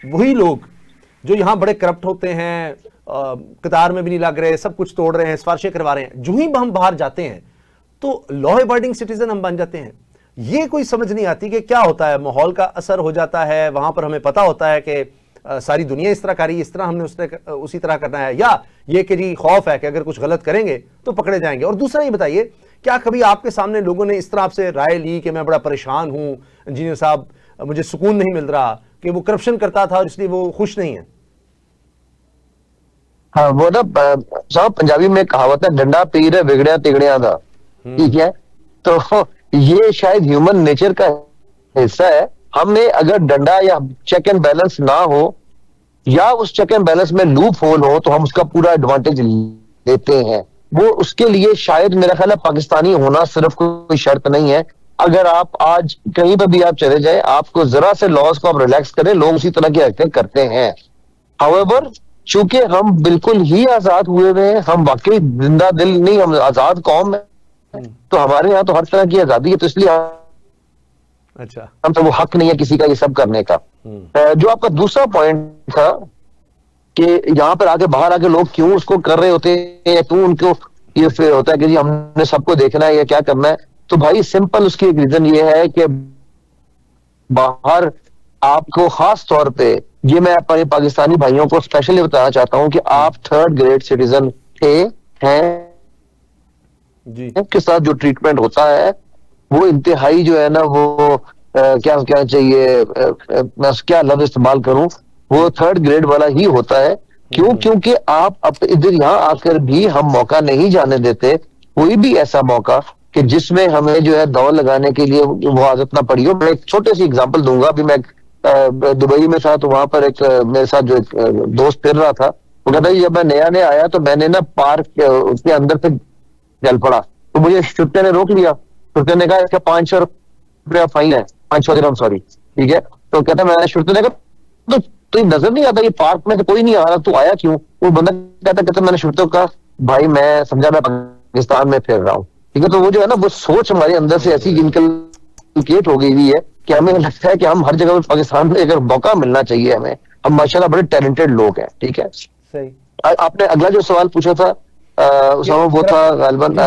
वही लोग जो यहाँ बड़े करप्ट होते हैं, कतार में भी नहीं लग रहे, सब कुछ तोड़ रहे हैं, सिफारिशें करवा रहे हैं, जो ही हम बाहर जाते हैं तो लॉ अबाइडिंग सिटीजन हम बन जाते हैं। ये कोई समझ नहीं आती कि क्या होता है, माहौल का असर हो जाता है, वहां पर हमें पता होता है कि सारी दुनिया इस तरह करी, इस तरह हमने उसी तरह करना है, या ये कि जी खौफ है कि अगर कुछ गलत करेंगे तो पकड़े जाएंगे। और दूसरा ये बताइए, क्या कभी आपके सामने लोगों ने इस तरह आपसे राय ली कि मैं बड़ा परेशान हूं इंजीनियर साहब, मुझे सुकून नहीं मिल रहा, कि वो करप्शन करता था और इसलिए वो खुश नहीं है? हाँ, वो ना साहब पंजाबी में कहावत है, डंडा पीर बिगड़िया तिगड़िया था, ठीक है। तो ये शायद ह्यूमन नेचर का हिस्सा है। हमें अगर डंडा या चेक एंड बैलेंस ना हो, या उस चेक एंड बैलेंस में लूप होल हो, तो हम उसका पूरा एडवांटेज लेते हैं। वो उसके लिए शायद मेरा ख्याल है पाकिस्तानी होना सिर्फ कोई शर्त नहीं है। अगर आप आज कहीं पर भी आप चले जाए, आपको जरा से लॉज को आप रिलैक्स करें, लोग उसी तरह की हरकतें करते हैं। हाउएवर, चूंकि हम बिल्कुल ही आजाद हुए हुए हैं, हम वाकई जिंदा दिल नहीं, हम आजाद कौम है, तो हमारे यहाँ तो हर तरह की आजादी है, तो इसलिए अच्छा, हम तो वो हक नहीं है किसी का ये सब करने का। जो आपका दूसरा पॉइंट था कि यहाँ पर आके बाहर आके लोग क्यों उसको कर रहे होते हैं, क्यों उनको ये फिर होता है कि जी हमने सबको देखना है या क्या करना है। तो भाई सिंपल उसकी एक रीजन ये है कि बाहर आपको खास तौर पे, ये मैं अपने पाकिस्तानी भाइयों को स्पेशली बताना चाहता हूं कि आप थर्ड ग्रेड सिटीजन थे, हैं जी, के साथ जो ट्रीटमेंट होता है वो इंतहाई जो है ना, वो क्या क्या चाहिए, मैं क्या लफ्ज इस्तेमाल करूं, वो थर्ड ग्रेड वाला ही होता है। क्यों? क्योंकि आप इधर यहाँ आकर भी हम मौका नहीं जाने देते, कोई भी ऐसा मौका कि जिसमें हमें जो है दौड़ लगाने के लिए वो आदत ना पड़ी हो। मैं एक छोटे सी एग्जांपल दूंगा। अभी मैं दुबई में था, तो वहां पर एक मेरे साथ जो एक दोस्त फिर रहा था, वो कहता है जब मैं नया नया आया तो मैंने ना पार्क उसके अंदर से चल पड़ा, तो मुझे शुक्र ने रोक लिया। शुक्र ने कहा इसका 500 रुपया फाइन है, 500 दिरहम, सॉरी, ठीक है। तो कहता मैं शुक्र ने कहा तो नजर नहीं आता ये पार्क में तो कोई नहीं आ रहा, तू आया क्यों? वो बंदा कहता मैंने शुक्र का भाई मैं समझा मैं पाकिस्तान में फिर रहा हूँ, ठीक है। तो वो जो है ना, वो सोच हमारे अंदर से ऐसी इनकलकेट हो गई हुई है कि हमें लगता है कि हम हर जगह पाकिस्तान में अगर मौका मिलना चाहिए हमें, हम माशाल्लाह बड़े टैलेंटेड लोग हैं, ठीक है। सही। आपने अगला जो सवाल पूछा था वो था गालिबन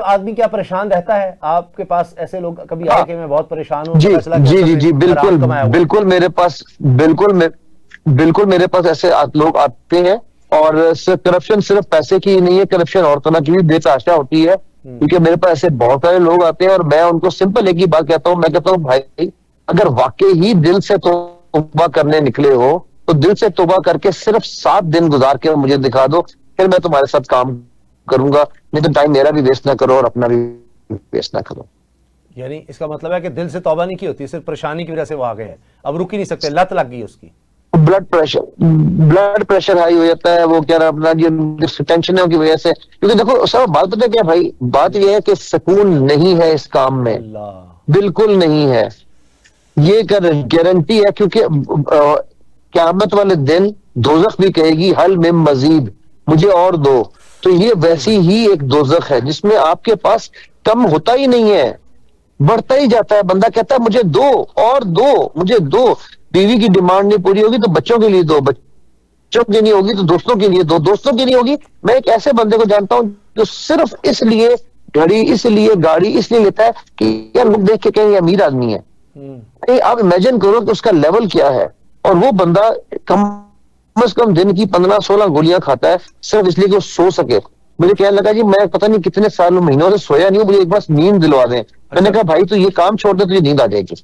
आदमी क्या परेशान रहता है? आपके पास ऐसे लोग कभी आए कि मैं बहुत परेशान हूँ? जी जी जी जी, बिल्कुल बिल्कुल मेरे पास बिल्कुल मेरे पास ऐसे लोग आते हैं। और करप्शन सिर्फ पैसे की ही नहीं है, करप्शन और तरह की भी बेतहाशा होती है। क्योंकि मेरे पास ऐसे बहुत सारे लोग आते हैं और मैं उनको सिंपल एक ही बात कहता हूँ, मैं कहता हूँ भाई अगर वाकई ही दिल से तौबा करने निकले हो तो दिल से तौबा करके सिर्फ 7 दिन गुजार के मुझे दिखा दो, फिर मैं तुम्हारे साथ काम करूंगा, नहीं तो टाइम मेरा भी वेस्ट ना करो और अपना भी वेस्ट ना करो। यानी इसका मतलब है कि दिल से तौबा नहीं की होती, सिर्फ परेशानी की वजह से वो आ गए हैं, अब रुक ही नहीं सकते, लत लग गई उसकी। ब्लड प्रेशर हाई हो जाता है, वो क्या अपना ये टेंशनों की वजह से। क्योंकि देखो सब बात पता क्या भाई, बात ये है कि सुकून नहीं है इस काम में, बिल्कुल नहीं है, ये गारंटी है। क्योंकि क़यामत वाले दिन दोज़ख भी कहेगी हल में मजीद, मुझे और दो। तो ये वैसी ही एक दोज़ख है जिसमें आपके पास कम होता ही नहीं है, बढ़ता ही जाता है। बंदा कहता है मुझे दो और दो, मुझे दो। बीवी की डिमांड नहीं पूरी होगी तो बच्चों के लिए दो, बच्चों की नहीं होगी तो दोस्तों के लिए दो, दोस्तों की नहीं होगी। मैं एक ऐसे बंदे को जानता हूं जो सिर्फ इसलिए घड़ी, इसलिए गाड़ी इसलिए लेता है कि यार लोग देख के कहें अमीर आदमी है। आप इमेजिन करो कि उसका लेवल क्या है। और वो बंदा कम से कम दिन की 15-16 गोलियां खाता है सिर्फ इसलिए कि वो सो सके। मुझे कहने लगा जी मैं पता नहीं कितने सालों महीनों से सोया नहीं हूं, मुझे एक बार नींद दिलवा दें। मैंने कहा भाई तू ये काम छोड़ दे, तुझे नींद आ जाएगी।